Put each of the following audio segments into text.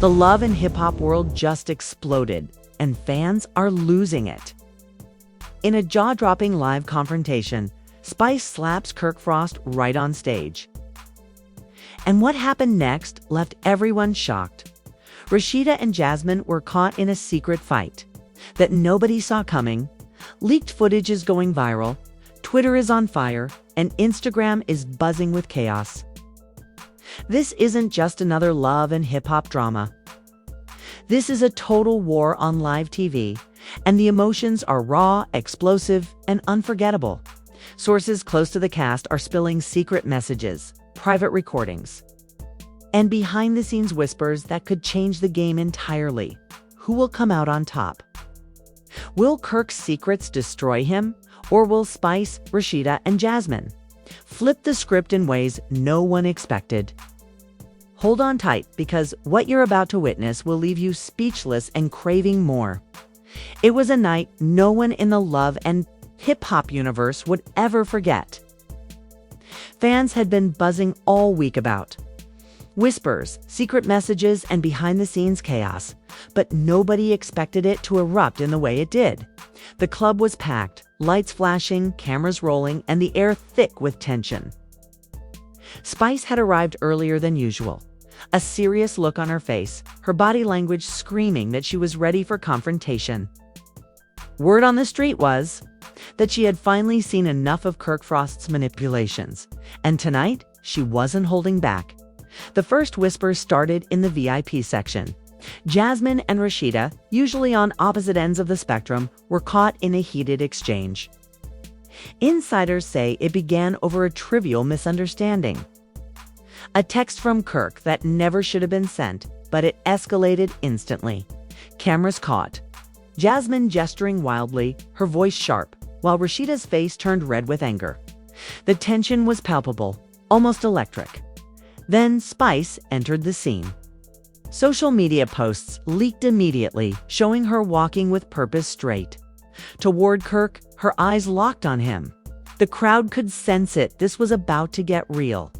The love and hip-hop world just exploded, and fans are losing it. In a jaw-dropping live confrontation, Spice slaps Kirk Frost right on stage. And what happened next left everyone shocked. Rasheeda and Jasmine were caught in a secret fight that nobody saw coming. Leaked footage is going viral, Twitter is on fire, and Instagram is buzzing with chaos. This isn't just another love and hip-hop drama. This is a total war on live TV, and the emotions are raw, explosive, and unforgettable. Sources close to the cast are spilling secret messages, private recordings, and behind-the-scenes whispers that could change the game entirely. Who will come out on top? Will Kirk's secrets destroy him, or will Spice, Rasheeda, and Jasmine flip the script in ways no one expected? Hold on tight, because what you're about to witness will leave you speechless and craving more. It was a night no one in the love and hip-hop universe would ever forget. Fans had been buzzing all week about whispers, secret messages, and behind-the-scenes chaos, but nobody expected it to erupt in the way it did. The club was packed, lights flashing, cameras rolling, and the air thick with tension. Spice had arrived earlier than usual, a serious look on her face, her body language screaming that she was ready for confrontation. Word on the street was that she had finally seen enough of Kirk Frost's manipulations, and tonight she wasn't holding back. The first whispers started in the VIP section. Jasmine and Rasheeda, usually on opposite ends of the spectrum, were caught in a heated exchange. Insiders say it began over a trivial misunderstanding. A text from Kirk that never should have been sent, but it escalated instantly. Cameras caught Jasmine gesturing wildly, her voice sharp, while Rasheeda's face turned red with anger. The tension was palpable, almost electric. Then Spice entered the scene. Social media posts leaked immediately, showing her walking with purpose straight toward Kirk, her eyes locked on him. The crowd could sense it. This was about to get real.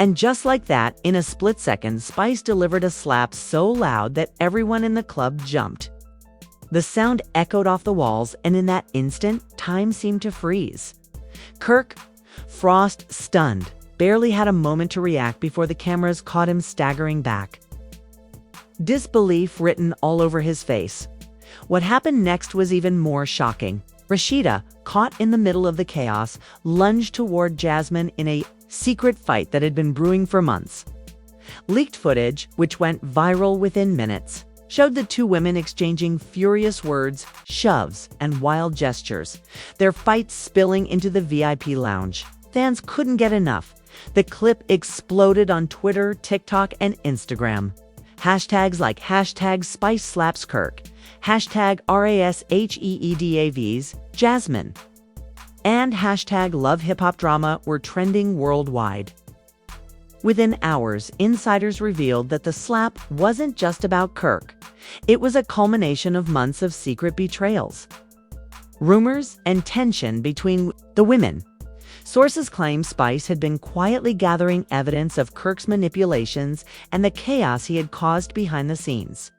And just like that, in a split second, Spice delivered a slap so loud that everyone in the club jumped. The sound echoed off the walls, and in that instant, time seemed to freeze. Kirk Frost, stunned, barely had a moment to react before the cameras caught him staggering back, disbelief written all over his face. What happened next was even more shocking. Rasheeda, caught in the middle of the chaos, lunged toward Jasmine in a secret fight that had been brewing for months. Leaked footage, which went viral within minutes, showed the two women exchanging furious words, shoves, and wild gestures, their fight spilling into the VIP lounge. Fans couldn't get enough. The clip exploded on Twitter, TikTok, and Instagram. Hashtags like #SpiceSlapsKirk, #RasheeDAVs Jasmine, and #LoveHipHopDrama were trending worldwide. Within hours, insiders revealed that the slap wasn't just about Kirk. It was a culmination of months of secret betrayals, rumors, and tension between the women. Sources claim Spice had been quietly gathering evidence of Kirk's manipulations and the chaos he had caused behind the scenes.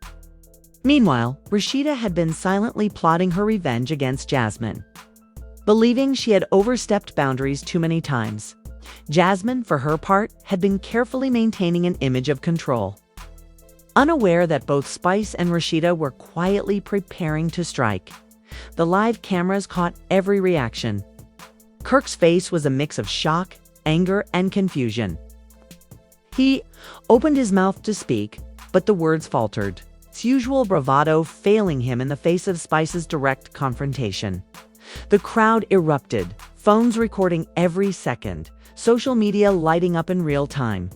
Meanwhile, Rasheeda had been silently plotting her revenge against Jasmine, believing she had overstepped boundaries too many times. Jasmine, for her part, had been carefully maintaining an image of control, unaware that both Spice and Rasheeda were quietly preparing to strike. The live cameras caught every reaction. Kirk's face was a mix of shock, anger, and confusion. He opened his mouth to speak, but the words faltered, his usual bravado failing him in the face of Spice's direct confrontation. The crowd erupted, phones recording every second, social media lighting up in real time.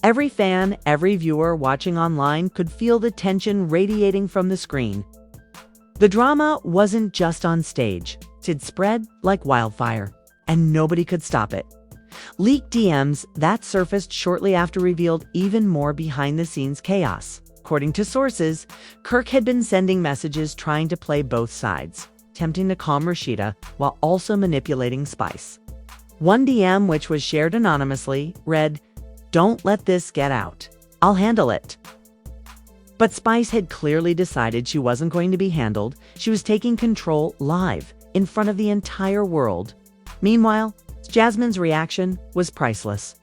Every fan, every viewer watching online could feel the tension radiating from the screen. The drama wasn't just on stage. It spread like wildfire, and nobody could stop it. Leaked DMs that surfaced shortly after revealed even more behind-the-scenes chaos. According to sources, Kirk had been sending messages trying to play both sides, attempting to calm Rasheeda while also manipulating Spice. One DM, which was shared anonymously, read, "Don't let this get out. I'll handle it." But Spice had clearly decided she wasn't going to be handled. She was taking control live, in front of the entire world. Meanwhile, Jasmine's reaction was priceless.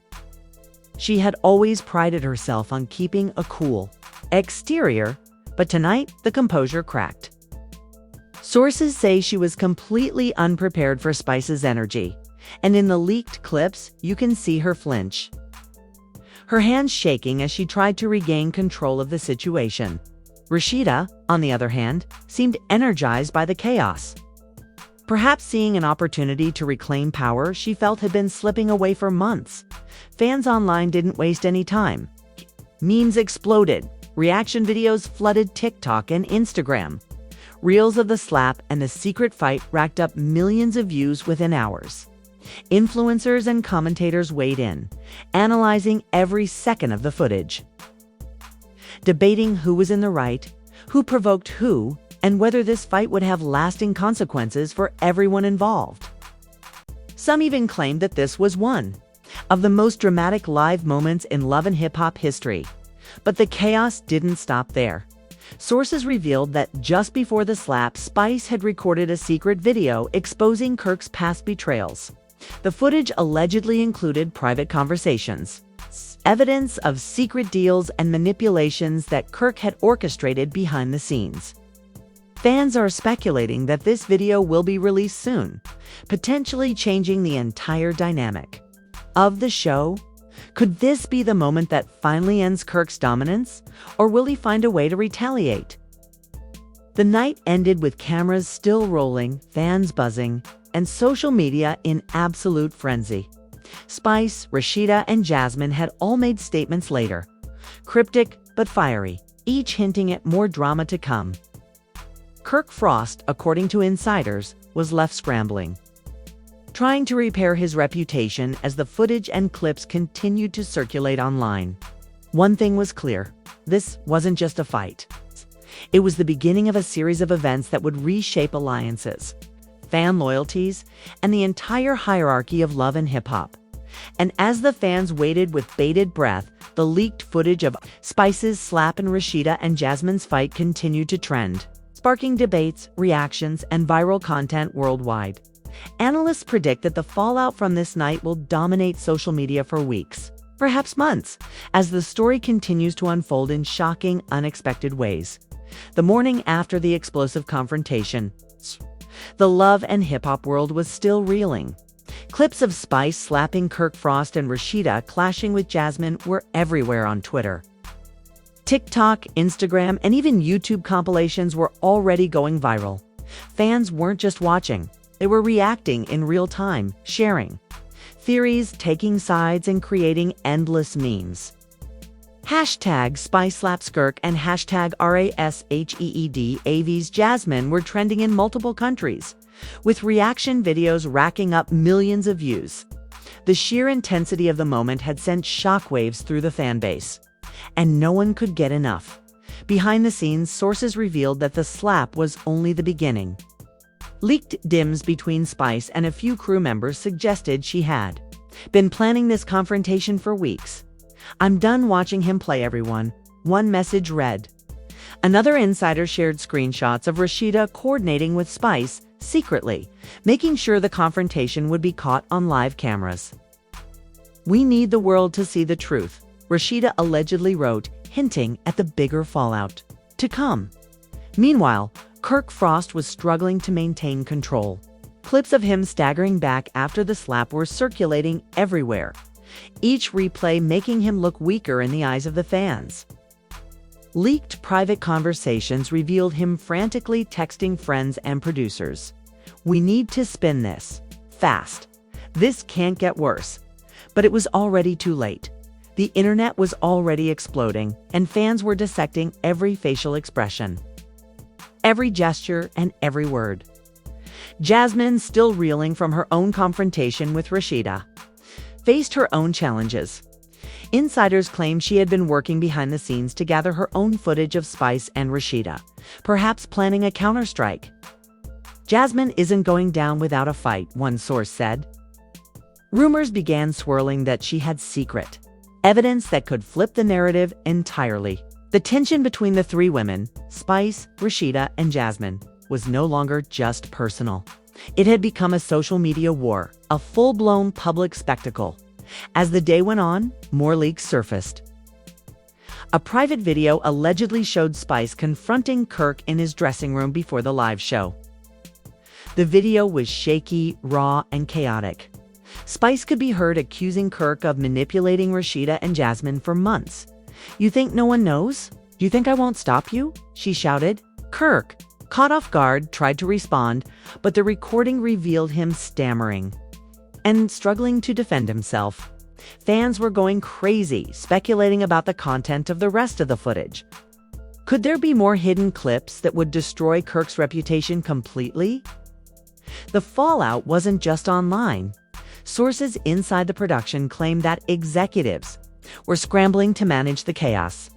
She had always prided herself on keeping a cool exterior, but tonight the composure cracked. Sources say she was completely unprepared for Spice's energy, and in the leaked clips, you can see her flinch. Her hands shaking as she tried to regain control of the situation. Rasheeda, on the other hand, seemed energized by the chaos. Perhaps seeing an opportunity to reclaim power she felt had been slipping away for months. Fans online didn't waste any time. Memes exploded. Reaction videos flooded TikTok and Instagram. Reels of the slap and the secret fight racked up millions of views within hours. Influencers and commentators weighed in, analyzing every second of the footage, debating who was in the right, who provoked who, and whether this fight would have lasting consequences for everyone involved. Some even claimed that this was one of the most dramatic live moments in Love and Hip Hop history. But the chaos didn't stop there. Sources revealed that just before the slap, Spice had recorded a secret video exposing Kirk's past betrayals. The footage allegedly included private conversations, evidence of secret deals and manipulations that Kirk had orchestrated behind the scenes. Fans are speculating that this video will be released soon, potentially changing the entire dynamic of the show. Could this be the moment that finally ends Kirk's dominance, or will he find a way to retaliate? The night ended with cameras still rolling, fans buzzing, and social media in absolute frenzy. Spice, Rasheeda, and Jasmine had all made statements later, cryptic but fiery, each hinting at more drama to come. Kirk Frost, according to insiders, was left scrambling, trying to repair his reputation as the footage and clips continued to circulate online. One thing was clear: this wasn't just a fight. It was the beginning of a series of events that would reshape alliances, fan loyalties, and the entire hierarchy of love and hip-hop. And as the fans waited with bated breath, the leaked footage of Spice's slap and Rasheeda and Jasmine's fight continued to trend, sparking debates, reactions, and viral content worldwide. Analysts predict that the fallout from this night will dominate social media for weeks, perhaps months, as the story continues to unfold in shocking, unexpected ways. The morning after the explosive confrontation, the love and hip-hop world was still reeling. Clips of Spice slapping Kirk Frost and Rasheeda clashing with Jasmine were everywhere on Twitter. TikTok, Instagram, and even YouTube compilations were already going viral. Fans weren't just watching, they were reacting in real time, sharing theories, taking sides, and creating endless memes. Hashtag Spice slaps Kirk and hashtag RASHEED Jasmine were trending in multiple countries, with reaction videos racking up millions of views. The sheer intensity of the moment had sent shockwaves through the fanbase, and no one could get enough. Behind the scenes, sources revealed that the slap was only the beginning. Leaked DMs between Spice and a few crew members suggested she had been planning this confrontation for weeks. "I'm done watching him play everyone," one message read. Another insider shared screenshots of Rasheeda coordinating with Spice secretly, making sure the confrontation would be caught on live cameras. "We need the world to see the truth," Rasheeda allegedly wrote, hinting at the bigger fallout to come. Meanwhile, Kirk Frost was struggling to maintain control. Clips of him staggering back after the slap were circulating everywhere, each replay making him look weaker in the eyes of the fans. Leaked private conversations revealed him frantically texting friends and producers. "We need to spin this fast. This can't get worse." But it was already too late. The internet was already exploding, and fans were dissecting every facial expression, every gesture, and every word. Jasmine, still reeling from her own confrontation with Rasheeda, faced her own challenges. Insiders claim she had been working behind the scenes to gather her own footage of Spice and Rasheeda, perhaps planning a counterstrike. "Jasmine isn't going down without a fight," one source said. Rumors began swirling that she had secret evidence that could flip the narrative entirely. The tension between the three women, Spice, Rasheeda, and Jasmine, was no longer just personal. It had become a social media war, a full-blown public spectacle. As the day went on, more leaks surfaced. A private video allegedly showed Spice confronting Kirk in his dressing room before the live show. The video was shaky, raw, and chaotic. Spice could be heard accusing Kirk of manipulating Rasheeda and Jasmine for months. "You think no one knows? You think I won't stop you?" she shouted. Kirk, caught off guard, tried to respond, but the recording revealed him stammering and struggling to defend himself. Fans were going crazy, speculating about the content of the rest of the footage. Could there be more hidden clips that would destroy Kirk's reputation completely? The fallout wasn't just online. Sources inside the production claimed that executives were scrambling to manage the chaos.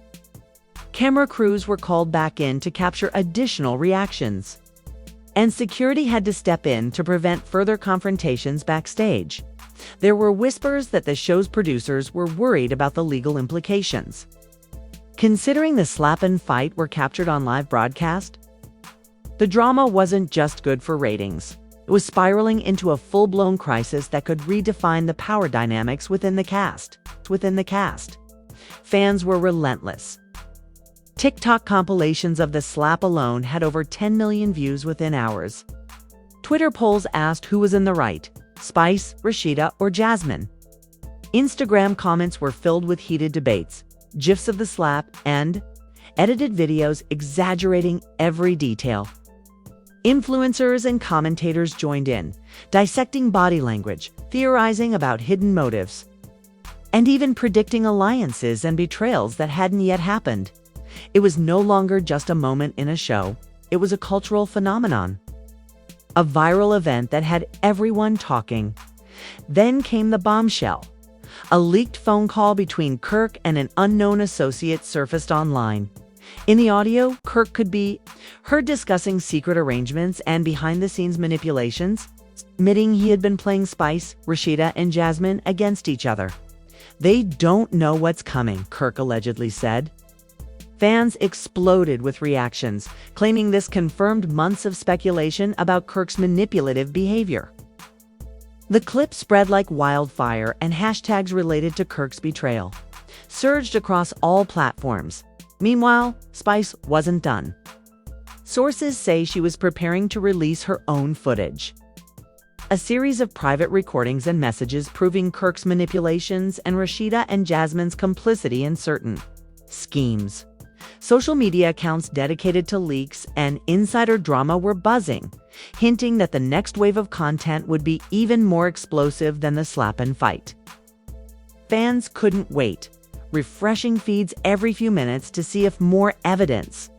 Camera crews were called back in to capture additional reactions, and security had to step in to prevent further confrontations backstage. There were whispers that the show's producers were worried about the legal implications. Considering the slap and fight were captured on live broadcast, the drama wasn't just good for ratings. It was spiraling into a full-blown crisis that could redefine the power dynamics within the cast. Fans were relentless. TikTok compilations of the slap alone had over 10 million views within hours. Twitter polls asked who was in the right, Spice, Rasheeda, or Jasmine. Instagram comments were filled with heated debates, GIFs of the slap, and edited videos exaggerating every detail. Influencers and commentators joined in, dissecting body language, theorizing about hidden motives, and even predicting alliances and betrayals that hadn't yet happened. It was no longer just a moment in a show. It was a cultural phenomenon, a viral event that had everyone talking. Then came the bombshell. A leaked phone call between Kirk and an unknown associate surfaced online. In the audio, Kirk could be heard discussing secret arrangements and behind-the-scenes manipulations, admitting he had been playing Spice, Rasheeda, and Jasmine against each other. "They don't know what's coming," Kirk allegedly said. Fans exploded with reactions, claiming this confirmed months of speculation about Kirk's manipulative behavior. The clip spread like wildfire, and hashtags related to Kirk's betrayal surged across all platforms. Meanwhile, Spice wasn't done. Sources say she was preparing to release her own footage. A series of private recordings and messages proving Kirk's manipulations and Rasheeda and Jasmine's complicity in certain schemes. Social media accounts dedicated to leaks and insider drama were buzzing, hinting that the next wave of content would be even more explosive than the slap and fight. Fans couldn't wait, refreshing feeds every few minutes to see if more evidence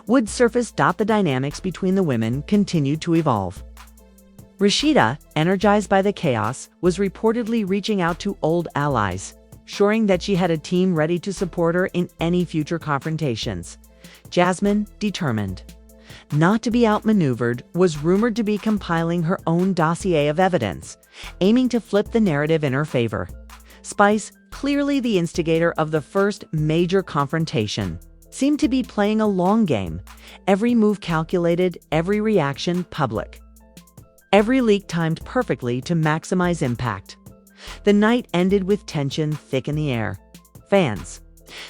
would surface. The dynamics between the women continued to evolve. Rasheeda, energized by the chaos, was reportedly reaching out to old allies, assuring that she had a team ready to support her in any future confrontations. Jasmine, determined not to be outmaneuvered, was rumored to be compiling her own dossier of evidence, aiming to flip the narrative in her favor. Spice, clearly the instigator of the first major confrontation, seemed to be playing a long game, every move calculated, every reaction public, every leak timed perfectly to maximize impact. The night ended with tension thick in the air. Fans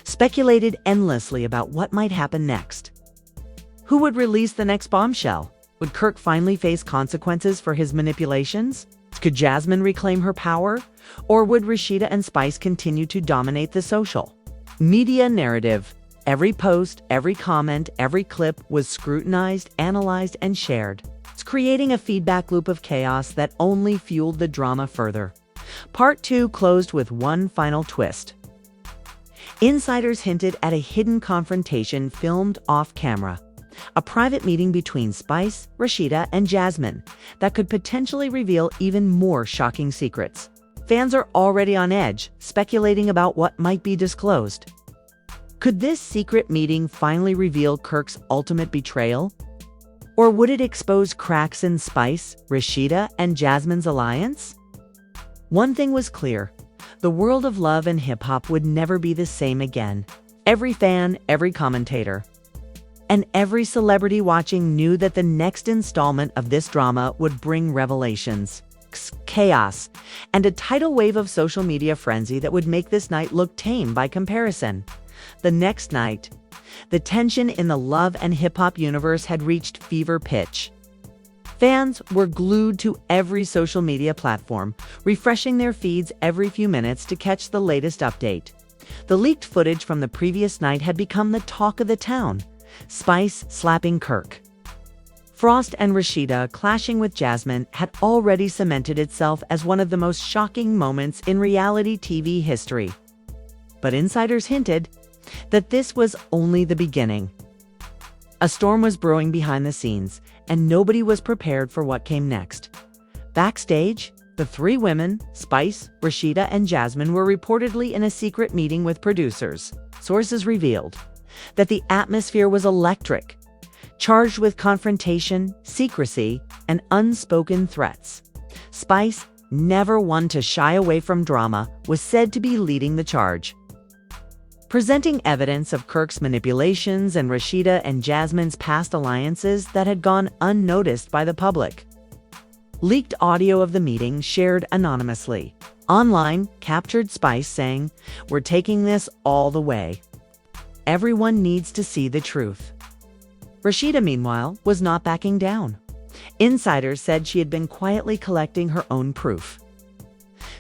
speculated endlessly about what might happen next. Who would release the next bombshell? Would Kirk finally face consequences for his manipulations? Could Jasmine reclaim her power? Or would Rasheeda and Spice continue to dominate the social media narrative? Every post, every comment, every clip was scrutinized, analyzed, and shared, creating a feedback loop of chaos that only fueled the drama further. Part 2 closed with one final twist. Insiders hinted at a hidden confrontation filmed off-camera, a private meeting between Spice, Rasheeda, and Jasmine that could potentially reveal even more shocking secrets. Fans are already on edge, speculating about what might be disclosed. Could this secret meeting finally reveal Kirk's ultimate betrayal? Or would it expose cracks in Spice, Rasheeda, and Jasmine's alliance? One thing was clear: the world of love and hip-hop would never be the same again. Every fan, every commentator, and every celebrity watching knew that the next installment of this drama would bring revelations, chaos, and a tidal wave of social media frenzy that would make this night look tame by comparison. The next night, the tension in the love and hip-hop universe had reached fever pitch. Fans were glued to every social media platform, refreshing their feeds every few minutes to catch the latest update. The leaked footage from the previous night had become the talk of the town. Spice slapping Kirk. Frost and Rasheeda clashing with Jasmine had already cemented itself as one of the most shocking moments in reality TV history. But insiders hinted that this was only the beginning. A storm was brewing behind the scenes, and nobody was prepared for what came next. Backstage, the three women, Spice, Rasheeda, and Jasmine, were reportedly in a secret meeting with producers. Sources revealed that the atmosphere was electric, charged with confrontation, secrecy, and unspoken threats. Spice, never one to shy away from drama, was said to be leading the charge, presenting evidence of Kirk's manipulations and Rasheeda and Jasmine's past alliances that had gone unnoticed by the public. Leaked audio of the meeting, shared anonymously online, captured Spice saying, "We're taking this all the way. Everyone needs to see the truth." Rasheeda, meanwhile, was not backing down. Insiders said she had been quietly collecting her own proof.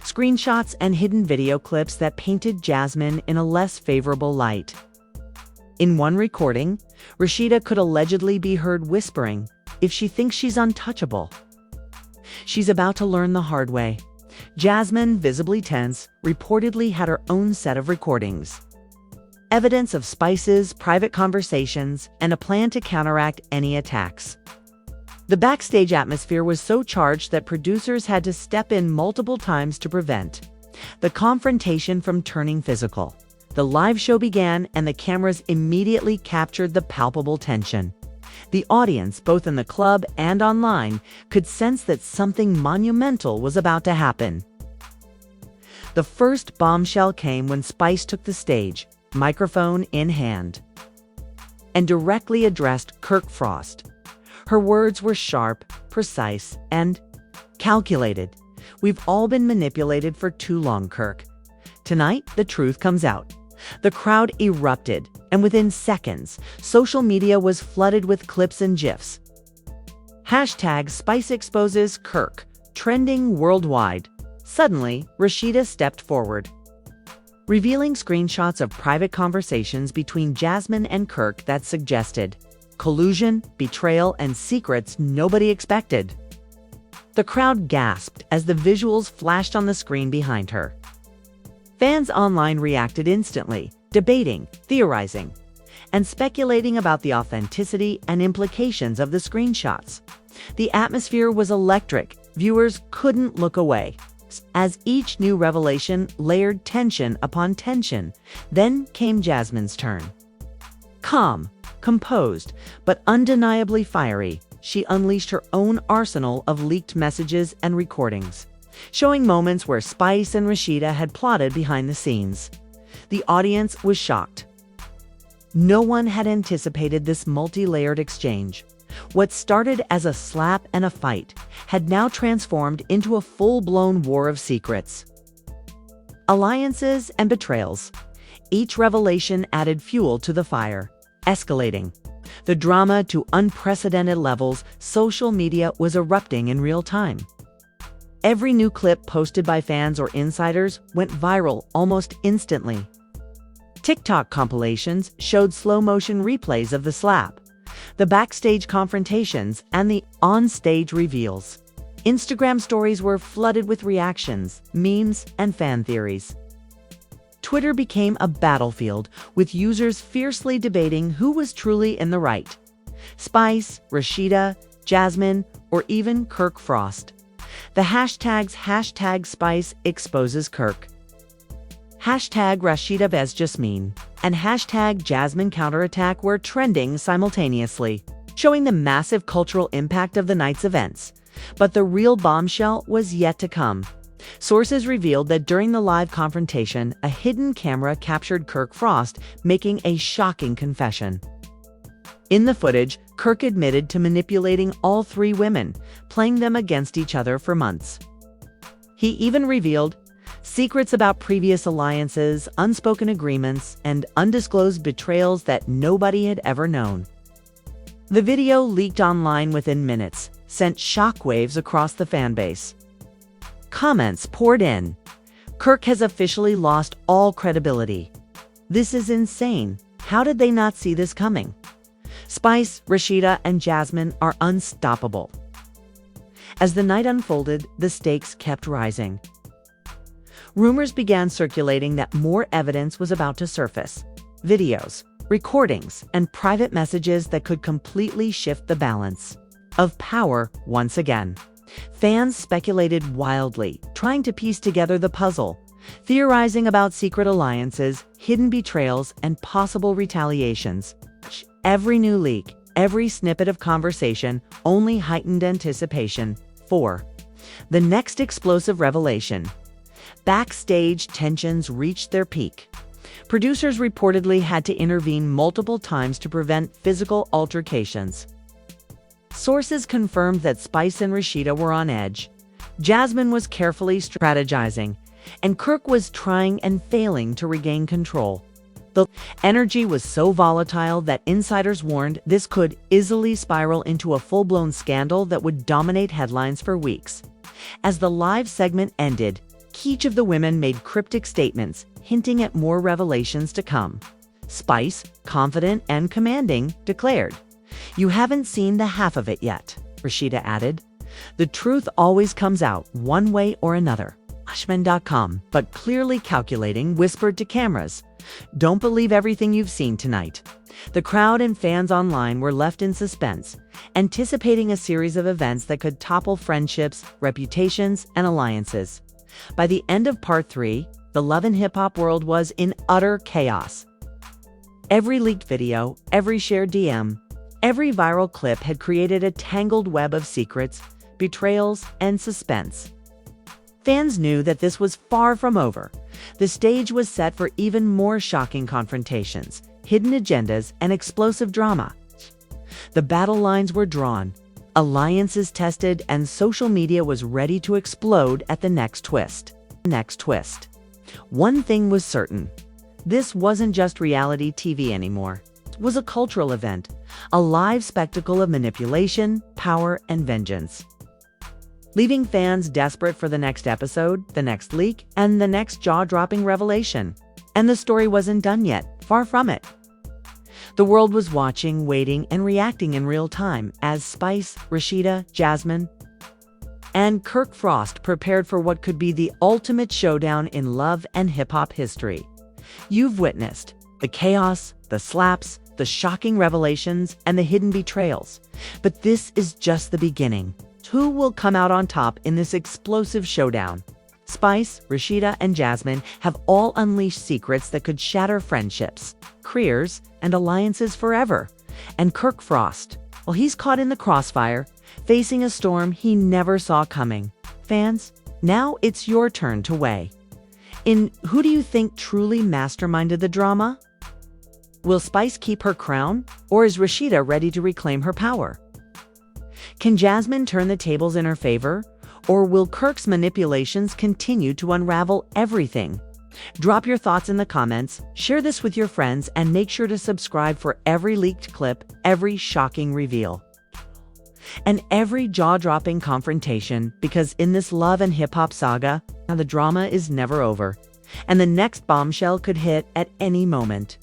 Screenshots and hidden video clips that painted Jasmine in a less favorable light. In one recording, Rasheeda could allegedly be heard whispering, "If she thinks she's untouchable, she's about to learn the hard way." Jasmine, visibly tense, reportedly had her own set of recordings. Evidence of Spice's private conversations and a plan to counteract any attacks. The backstage atmosphere was so charged that producers had to step in multiple times to prevent the confrontation from turning physical. The live show began, and the cameras immediately captured the palpable tension. The audience, both in the club and online, could sense that something monumental was about to happen. The first bombshell came when Spice took the stage, microphone in hand, and directly addressed Kirk Frost. Her words were sharp, precise, and calculated. "We've all been manipulated for too long, Kirk. Tonight, the truth comes out." The crowd erupted, and within seconds, social media was flooded with clips and GIFs. #SpiceExposes Kirk, trending worldwide. Suddenly, Rasheeda stepped forward, revealing screenshots of private conversations between Jasmine and Kirk that suggested collusion, betrayal, and secrets nobody expected. The crowd gasped as the visuals flashed on the screen behind her. Fans online reacted instantly, debating, theorizing, and speculating about the authenticity and implications of the screenshots. The atmosphere was electric. Viewers couldn't look away, as each new revelation layered tension upon tension. Then came Jasmine's turn. Calm, composed, but undeniably fiery, she unleashed her own arsenal of leaked messages and recordings, showing moments where Spice and Rasheeda had plotted behind the scenes. The audience was shocked. No one had anticipated this multi-layered exchange. What started as a slap and a fight had now transformed into a full-blown war of secrets, alliances, and betrayals. Each revelation added fuel to the fire, escalating the drama to unprecedented levels. Social media was erupting in real time. Every new clip posted by fans or insiders went viral almost instantly. TikTok compilations showed slow-motion replays of the slap, the backstage confrontations, and the on-stage reveals. Instagram stories were flooded with reactions, memes, and fan theories. Twitter became a battlefield, with users fiercely debating who was truly in the right: Spice, Rasheeda, Jasmine, or even Kirk Frost. The hashtags #SpiceExposesKirk, #Rasheeda Jasmine, and #JasmineCounterAttack were trending simultaneously, showing the massive cultural impact of the night's events. But the real bombshell was yet to come. Sources revealed that during the live confrontation, a hidden camera captured Kirk Frost making a shocking confession. In the footage, Kirk admitted to manipulating all three women, playing them against each other for months. He even revealed secrets about previous alliances, unspoken agreements, and undisclosed betrayals that nobody had ever known. The video, leaked online within minutes, sent shockwaves across the fanbase. Comments poured in. Kirk has officially lost all credibility. This is insane. How did they not see this coming? Spice, Rasheeda, and Jasmine are unstoppable. As the night unfolded, the stakes kept rising. Rumors began circulating that more evidence was about to surface. Videos, recordings, and private messages that could completely shift the balance of power once again. Fans speculated wildly, trying to piece together the puzzle, theorizing about secret alliances, hidden betrayals, and possible retaliations. Every new leak, every snippet of conversation only heightened anticipation for the next explosive revelation. Backstage tensions reached their peak. Producers reportedly had to intervene multiple times to prevent physical altercations. Sources confirmed that Spice and Rasheeda were on edge. Jasmine was carefully strategizing, and Kirk was trying and failing to regain control. The energy was so volatile that insiders warned this could easily spiral into a full-blown scandal that would dominate headlines for weeks. As the live segment ended, each of the women made cryptic statements, hinting at more revelations to come. Spice, confident and commanding, declared, "You haven't seen the half of it yet," Rasheeda added. "The truth always comes out one way or another." Ashman.com, but clearly calculating, whispered to cameras, "Don't believe everything you've seen tonight." The crowd and fans online were left in suspense, anticipating a series of events that could topple friendships, reputations, and alliances. By the end of Part 3, the love and hip-hop world was in utter chaos. Every leaked video, every shared DM, every viral clip had created a tangled web of secrets, betrayals, and suspense. Fans knew that this was far from over. The stage was set for even more shocking confrontations, hidden agendas, and explosive drama. The battle lines were drawn, alliances tested, and social media was ready to explode at the next twist. One thing was certain. This wasn't just reality TV anymore. It was a cultural event, a live spectacle of manipulation, power, and vengeance. Leaving fans desperate for the next episode, the next leak, and the next jaw-dropping revelation. And the story wasn't done yet, far from it. The world was watching, waiting, and reacting in real time as Spice, Rasheeda, Jasmine, and Kirk Frost prepared for what could be the ultimate showdown in love and hip-hop history. You've witnessed the chaos, the slaps, the shocking revelations, and the hidden betrayals. But this is just the beginning. Who will come out on top in this explosive showdown? Spice, Rasheeda, and Jasmine have all unleashed secrets that could shatter friendships, careers, and alliances forever. And Kirk Frost, well, he's caught in the crossfire, facing a storm he never saw coming. Fans, now it's your turn to weigh in. Who do you think truly masterminded the drama? Will Spice keep her crown, or is Rasheeda ready to reclaim her power? Can Jasmine turn the tables in her favor, or will Kirk's manipulations continue to unravel everything? Drop your thoughts in the comments, share this with your friends, and make sure to subscribe for every leaked clip, every shocking reveal, and every jaw-dropping confrontation, because in this love and hip-hop saga, the drama is never over, and the next bombshell could hit at any moment.